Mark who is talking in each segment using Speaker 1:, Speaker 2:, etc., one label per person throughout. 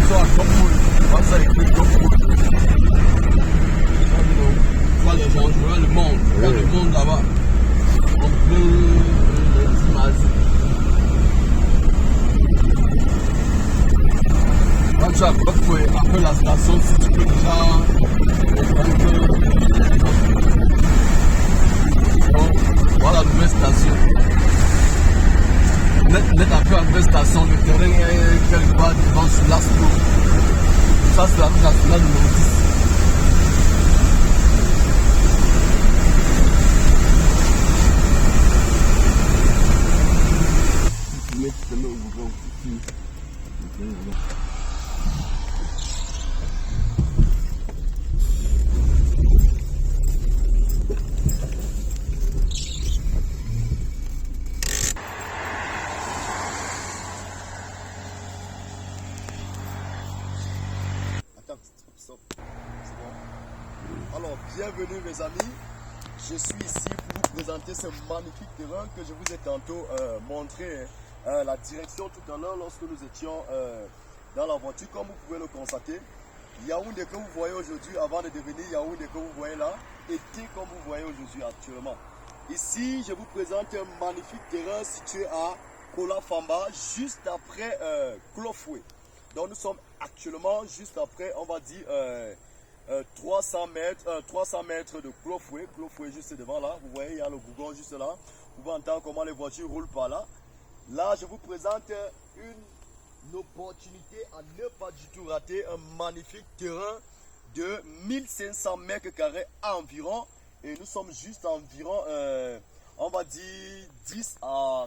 Speaker 1: so à Dortmund. Voilà, ça écrit Dortmund. Tu vois les gens, tu vois le monde. Tu vois le monde là-bas. En plein les images. Quand tu as après la station, si tu peux déjà comprendre que voilà la nouvelle station. Net après la nouvelle station, le terrain est quelque part devant sur l'Aspo. Ça c'est la route nationale numéro 10.
Speaker 2: Alors, bienvenue mes amis, je suis ici pour vous présenter ce magnifique terrain que je vous ai tantôt montré la direction tout à l'heure lorsque nous étions dans la voiture. Comme vous pouvez le constater, Yaoundé que vous voyez aujourd'hui avant de devenir Yaoundé que vous voyez là, était comme vous voyez aujourd'hui actuellement. Ici, je vous présente un magnifique terrain situé à Kolafamba, juste après Klofoué. Donc nous sommes actuellement juste après, on va dire 300 mètres de Klofoué. Klofoué juste devant là, vous voyez il y a le Gougon juste là. Vous pouvez entendre comment les voitures roulent par là. Là je vous présente une opportunité à ne pas du tout rater, un magnifique terrain de 1500 mètres carrés environ. Et nous sommes juste environ, on va dire 10 à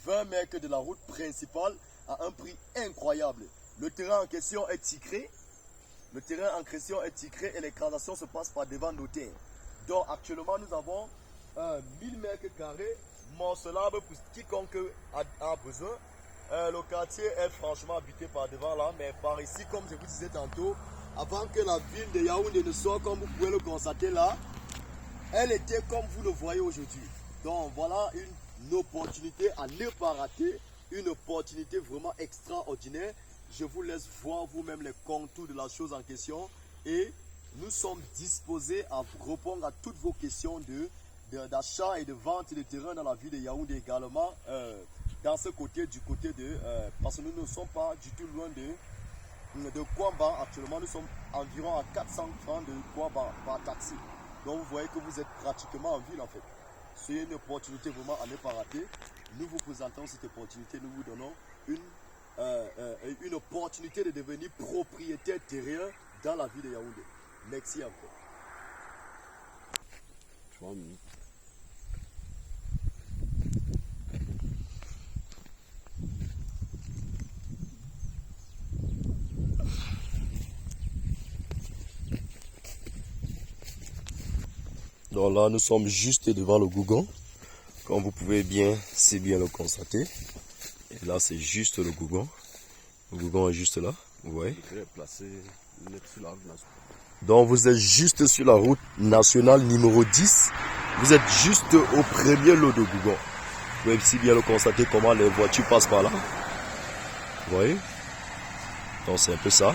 Speaker 2: 20 mètres de la route principale à un prix incroyable. Le terrain en question est ticré. Le terrain en question est ticré et les transactions se passent par devant notaire. Donc actuellement nous avons 1000 mètres carrés morcelable pour quiconque a besoin. Le quartier est franchement habité par devant là, mais par ici, comme je vous disais tantôt, avant que la ville de Yaoundé ne soit, comme vous pouvez le constater là, elle était comme vous le voyez aujourd'hui. Donc voilà une opportunité à ne pas rater, une opportunité vraiment extraordinaire. Je vous laisse voir vous-même les contours de la chose en question et nous sommes disposés à répondre à toutes vos questions d'achat et de vente de terrain dans la ville de Yaoundé également. Dans ce côté, du côté de... parce que nous ne sommes pas du tout loin de Kouamba. Actuellement, nous sommes environ à 400 francs de Kouamba par taxi. Donc vous voyez que vous êtes pratiquement en ville en fait. C'est une opportunité vraiment à ne pas rater. Nous vous présentons cette opportunité, nous vous donnons une opportunité de devenir propriétaire terrien dans la ville de Yaoundé. Merci encore. Donc là, nous sommes juste devant le Gougon. Comme vous pouvez si bien le constater. Et là, c'est juste le Gougon. Le Gougon est juste là, vous voyez. Donc vous êtes juste sur la route nationale numéro 10. Vous êtes juste au premier lot de Gougon. Vous pouvez si bien le constater comment les voitures passent par là. Vous voyez. Donc c'est un peu ça.